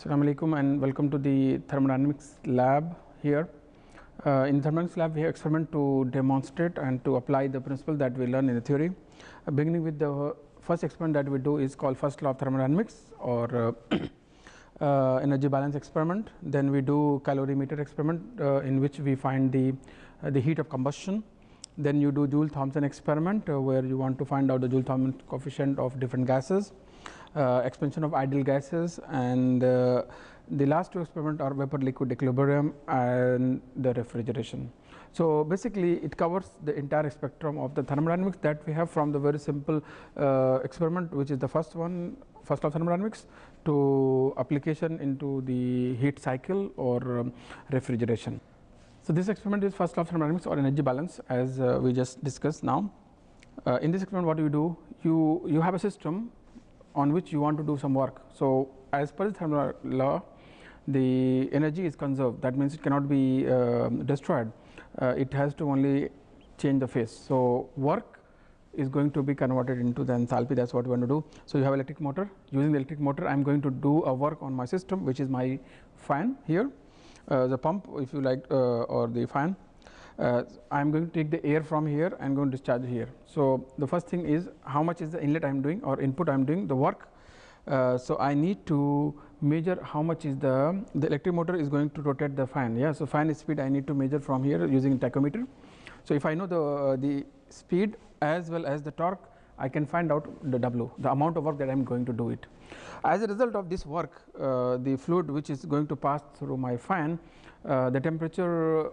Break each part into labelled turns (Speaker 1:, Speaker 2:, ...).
Speaker 1: Assalamu alaikum and welcome to the thermodynamics lab here. In thermodynamics lab we have experiment to demonstrate and to apply the principle that we learn in the theory. Beginning with the first experiment that we do is called first law of thermodynamics or energy balance experiment. Then we do calorimeter experiment in which we find the heat of combustion. Then you do Joule-Thomson experiment where you want to find out the Joule-Thomson coefficient of different gases. Expansion of ideal gases, and the last two experiments are vapor liquid equilibrium and the refrigeration. So basically it covers the entire spectrum of the thermodynamics that we have, from the very simple experiment which is the first one, first law of thermodynamics, to application into the heat cycle or refrigeration. So this experiment is first law of thermodynamics or energy balance, as we just discussed now. In this experiment what do, you have a system on which you want to do some work. So as per the thermal law, the energy is conserved. That means it cannot be destroyed. It has to only change the phase. So work is going to be converted into the enthalpy. That's what we want to do. So you have electric motor. Using the electric motor, I am going to do a work on my system, which is my fan here, the pump if you like, or the fan. I am going to take the air from here and going to discharge here. So the first thing is how much is the inlet I am doing or input I am doing the work. So I need to measure how much is the electric motor is going to rotate the fan. Yeah, so fan speed I need to measure from here using tachometer. So if I know the speed as well as the torque, I can find out the W, the amount of work that I am going to do it. As a result of this work, the fluid which is going to pass through my fan, the temperature,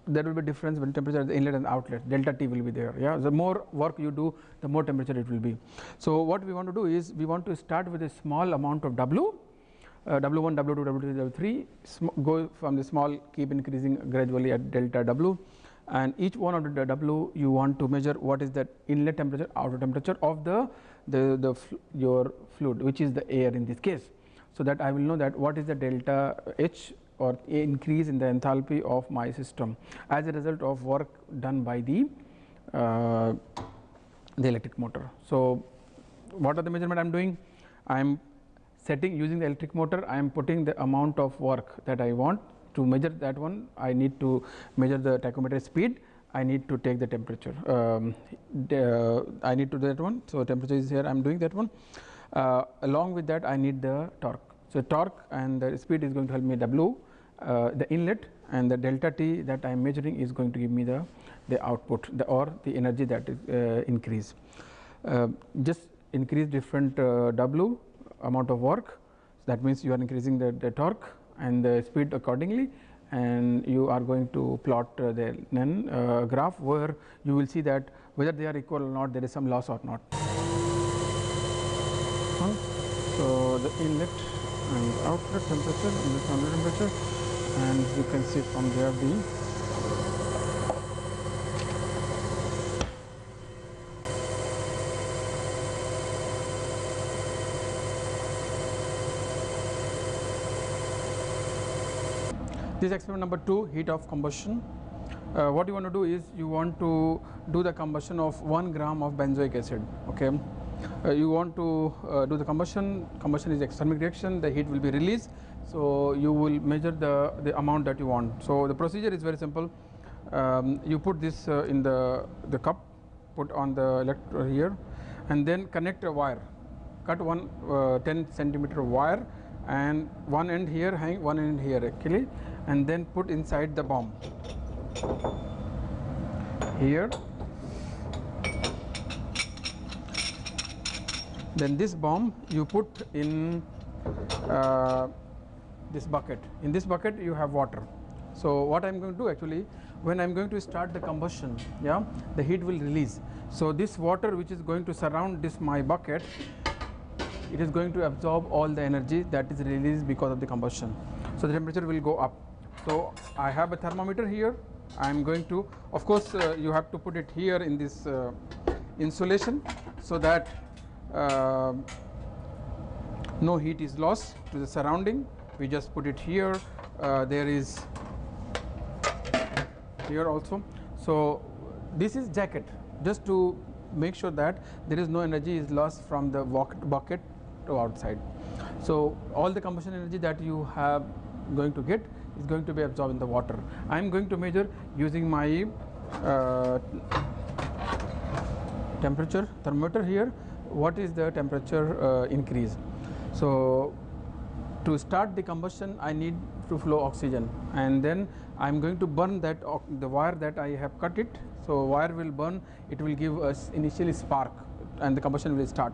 Speaker 1: there will be difference when temperature at the inlet and outlet, delta T will be there. Yeah, the more work you do, the more temperature it will be. So what we want to do is we want to start with a small amount of W, W1, W2, W3, go from the small, keep increasing gradually at delta W, and each one of the W you want to measure what is the inlet temperature, outlet temperature of your fluid, which is the air in this case. So that I will know that what is the delta H or increase in the enthalpy of my system as a result of work done by the electric motor. So what are the measurement I am doing? I am setting, using the electric motor, I am putting the amount of work that I want. To measure that one, I need to measure the tachometer speed, I need to take the temperature, I need to do that one. So temperature is here, I am doing that one. Along with that I need the torque. So torque and the speed is going to help me W, the inlet, and the delta T that I am measuring is going to give me the output, or the energy that is increase. Just increase different W amount of work. So that means you are increasing the torque and the speed accordingly, and you are going to plot the graph where you will see that whether they are equal or not, there is some loss or not. So the inlet and outlet temperature, inlet and outlet temperature, and you can see from there this experiment number 2, heat of combustion. What you want to do is you want to do the combustion of 1 gram of benzoic acid. Okay, you want to do the combustion. Combustion is exothermic reaction. The heat will be released. So you will measure the amount that you want. So the procedure is very simple. You put this in the cup, put on the electrode here, and then connect a wire. Cut one 10 centimeter wire, and one end here, hang one end here actually, and then put inside the bomb here. Then this bomb you put in this bucket. In this bucket you have water. So what I am going to do actually, when I am going to start the combustion, yeah, the heat will release. So this water which is going to surround this my bucket, it is going to absorb all the energy that is released because of the combustion. So the temperature will go up. So I have a thermometer here. I am going to, of course you have to put it here in this insulation so that no heat is lost to the surrounding. We just put it here. There is here also. So this is jacket, just to make sure that there is no energy is lost from the bucket to outside. So all the combustion energy that you have going to get is going to be absorbed in the water. I am going to measure using my temperature thermometer here. What is the temperature increase? So to start the combustion, I need to flow oxygen, and then I am going to burn that the wire that I have cut it. So wire will burn, it will give us initially spark, and the combustion will start.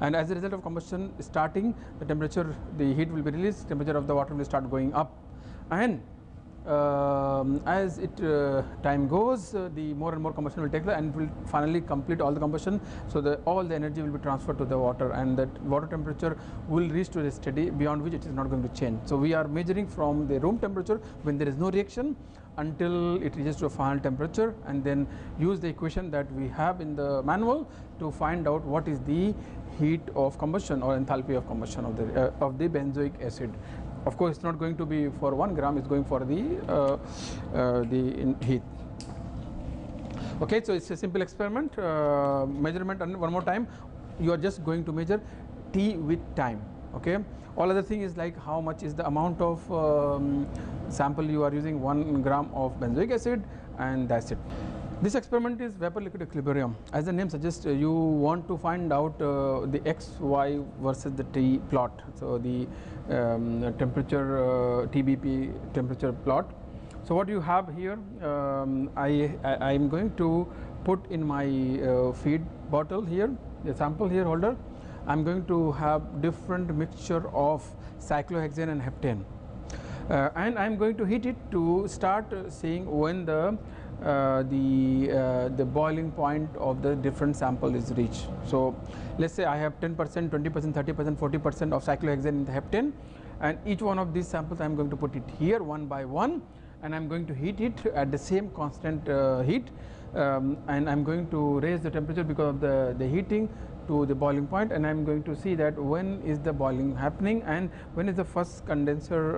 Speaker 1: And as a result of combustion starting, the temperature, the heat will be released, temperature of the water will start going up, and as it time goes, the more and more combustion will take place, and it will finally complete all the combustion. So all the energy will be transferred to the water, and that water temperature will reach to a steady, beyond which it is not going to change. So we are measuring from the room temperature when there is no reaction until it reaches to a final temperature, and then use the equation that we have in the manual to find out what is the heat of combustion or enthalpy of combustion of the benzoic acid. Of course, it's not going to be for 1 gram; it's going for the heat. Okay, so it's a simple experiment measurement. And one more time, you are just going to measure T with time. Okay, all other thing is like how much is the amount of sample you are using, 1 gram of benzoic acid, and that's it. This experiment is vapor liquid equilibrium. As the name suggests, you want to find out the x, y versus the T plot. So the temperature TBP temperature plot. So what you have here, I am going to put in my feed bottle here, the sample here holder. I am going to have different mixture of cyclohexane and heptane, and I am going to heat it to start seeing when the boiling point of the different sample is reached. So let's say I have 10%, 20%, 30%, 40% of cyclohexane in the heptane, and each one of these samples I am going to put it here one by one, and I am going to heat it at the same constant heat, and I am going to raise the temperature because of the heating to the boiling point, and I am going to see that when is the boiling happening and when is the first condenser,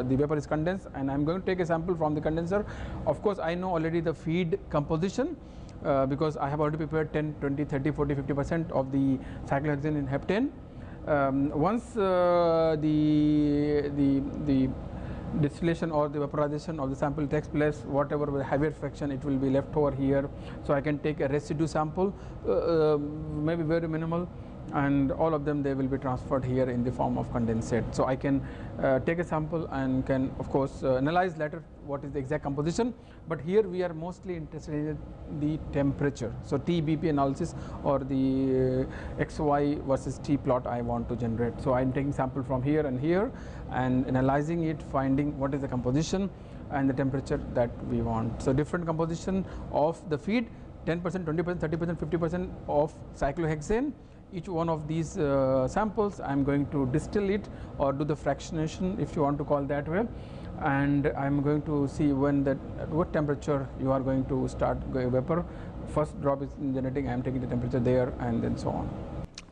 Speaker 1: the vapor is condensed, and I am going to take a sample from the condenser. Of course, I know already the feed composition because I have already prepared 10, 20, 30, 40, 50% of the cyclohexane in heptane. Once the distillation or the vaporization of the sample takes place, whatever heavier fraction it will be left over here. So I can take a residue sample, maybe very minimal, and all of them, they will be transferred here in the form of condensate. So I can take a sample and can of course analyze later what is the exact composition, but here we are mostly interested in the temperature. So TBP analysis or the XY versus T plot I want to generate. So I am taking sample from here and here and analyzing it, finding what is the composition and the temperature that we want. So different composition of the feed, 10%, 20%, 30%, 50% of cyclohexane. Each one of these samples I am going to distill it or do the fractionation, if you want to call that way, and I am going to see when that at what temperature you are going to start vapor. First drop is generating, I am taking the temperature there, and then so on.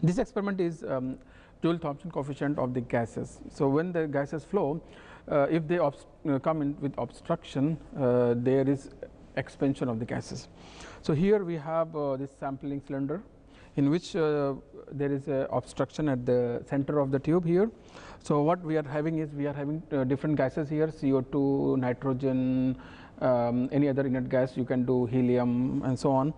Speaker 1: This experiment is Joule-Thomson coefficient of the gases. So when the gases flow, if they come in with obstruction, there is expansion of the gases. So here we have this sampling cylinder in which there is a obstruction at the center of the tube here. So what we are having is, we are having different gases here, CO2, nitrogen, any other inert gas, you can do helium and so on.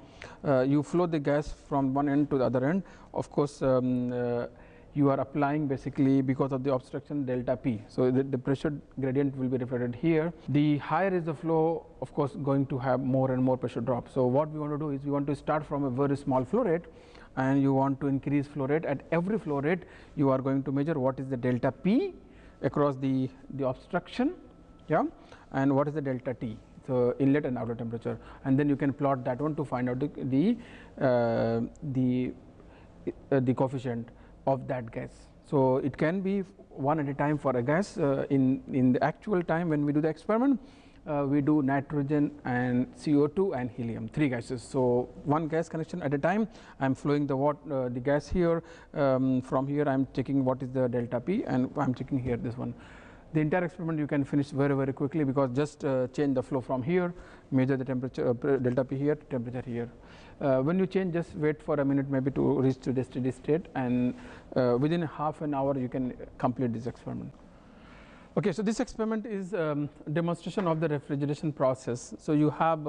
Speaker 1: You flow the gas from one end to the other end. Of course, you are applying basically, because of the obstruction, delta P. So the pressure gradient will be reflected here. The higher is the flow, of course, going to have more and more pressure drop. So what we want to do is, we want to start from a very small flow rate, and you want to increase flow rate. At every flow rate, you are going to measure what is the delta P across the obstruction, yeah, and what is the delta T, so inlet and outlet temperature, and then you can plot that one to find out the coefficient of that gas. So it can be one at a time for a gas. In the actual time when we do the experiment, we do nitrogen and CO2 and helium, 3 gases. So one gas connection at a time. I am flowing the gas here. From here I am checking what is the delta P, and I am checking here this one. The entire experiment you can finish very, very quickly, because just change the flow from here, measure the temperature, delta P here, temperature here. When you change, just wait for a minute maybe to reach to the steady state, and within half an hour you can complete this experiment. Okay, so this experiment is demonstration of the refrigeration process. So you have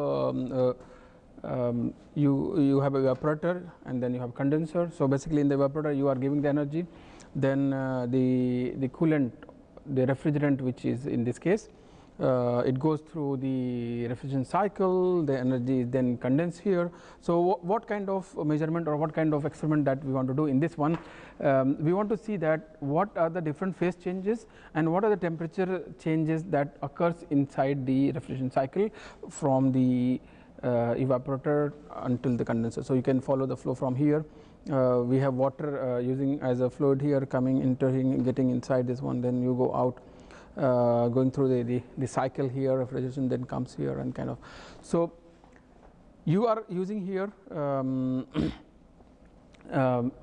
Speaker 1: you have evaporator, and then you have condenser. So basically in the evaporator you are giving the energy, then the coolant, the refrigerant, which is in this case, it goes through the refrigeration cycle, the energy is then condensed here. So what kind of measurement or what kind of experiment that we want to do in this one, we want to see that what are the different phase changes and what are the temperature changes that occurs inside the refrigeration cycle from the evaporator until the condenser. So you can follow the flow from here. We have water using as a fluid here, coming, entering, getting inside this one, then you go out, going through the cycle here, refrigeration then comes here, and kind of. So you are using here a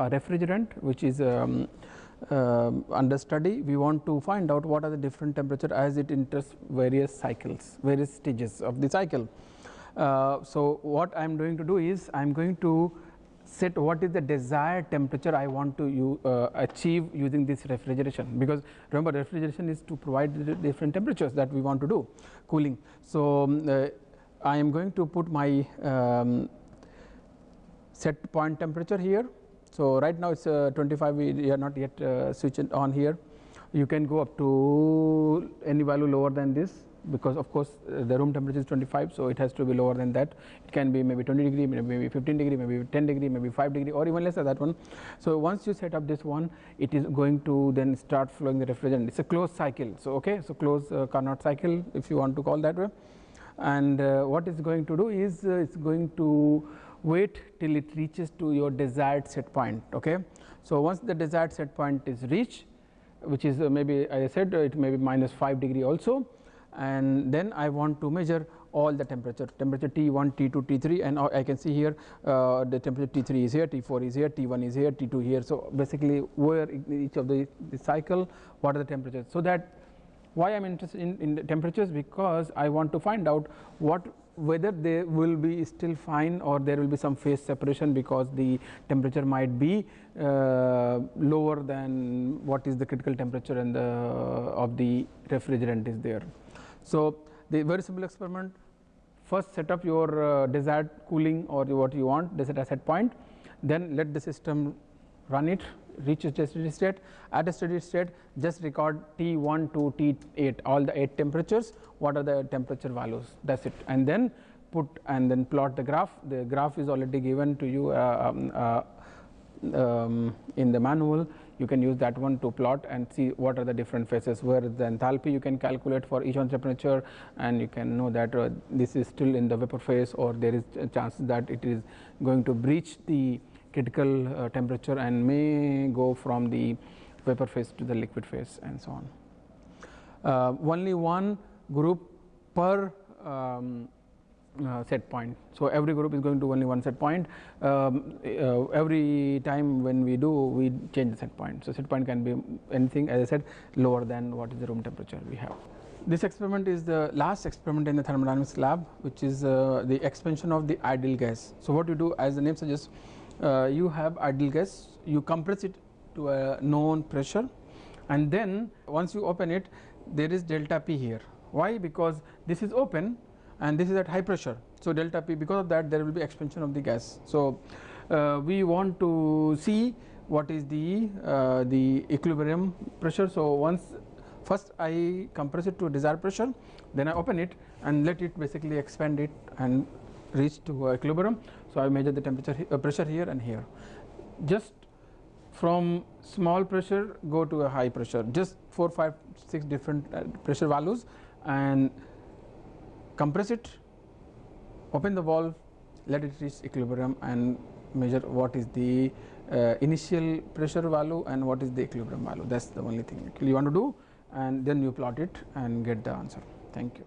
Speaker 1: refrigerant which is under study. We want to find out what are the different temperature as it enters various cycles, various stages of the cycle. So what I am going to do is I am going to set what is the desired temperature I want to achieve using this refrigeration, because remember refrigeration is to provide the different temperatures that we want to do cooling. So I am going to put my set point temperature here. So right now it's 25, we are not yet switched on here. You can go up to any value lower than this, because of course the room temperature is 25, so it has to be lower than that. It can be maybe 20 degree, maybe 15 degree, maybe 10 degree, maybe 5 degree, or even less than that one. So once you set up this one, it is going to then start flowing the refrigerant. It's a closed cycle. So okay, so closed Carnot cycle, if you want to call that way. And what it's going to do is it's going to wait till it reaches to your desired set point. Okay, so once the desired set point is reached, which is maybe, as I said, it may be minus 5 degree also, and then I want to measure all the temperature T1, T2, T3, and I can see here the temperature T3 is here, T4 is here, T1 is here, T2 here. So basically where each of the cycle, what are the temperatures. So that why I am interested in the temperatures, because I want to find out whether they will be still fine or there will be some phase separation, because the temperature might be lower than what is the critical temperature and of the refrigerant is there. So the very simple experiment, first set up your desired cooling or what you want, set a set point, then let the system run it, reach a steady state. At a steady state, just record T1 to T8, all the 8 temperatures, what are the temperature values, that's it. And then plot the graph. The graph is already given to you in the manual. You can use that one to plot and see what are the different phases, where the enthalpy you can calculate for each one temperature, and you can know that this is still in the vapor phase, or there is a chance that it is going to breach the critical temperature and may go from the vapor phase to the liquid phase, and so on. Only one group per set point. So every group is going to only one set point. Every time when we do, we change the set point. So set point can be anything, as I said, lower than what is the room temperature we have. This experiment is the last experiment in the thermodynamics lab, which is the expansion of the ideal gas. So what you do, as the name suggests, you have ideal gas, you compress it to a known pressure, and then once you open it, there is delta P here. Why? Because this is open and this is at high pressure. So delta P, because of that there will be expansion of the gas. So we want to see what is the equilibrium pressure. So first I compress it to a desired pressure, then I open it and let it basically expand it and reach to equilibrium. So I measure the temperature pressure here and here. Just from small pressure go to a high pressure, just 4, 5, 6 different pressure values, and compress it, open the valve, let it reach equilibrium, and measure what is the initial pressure value and what is the equilibrium value. That's the only thing you want to do, and then you plot it and get the answer. Thank you.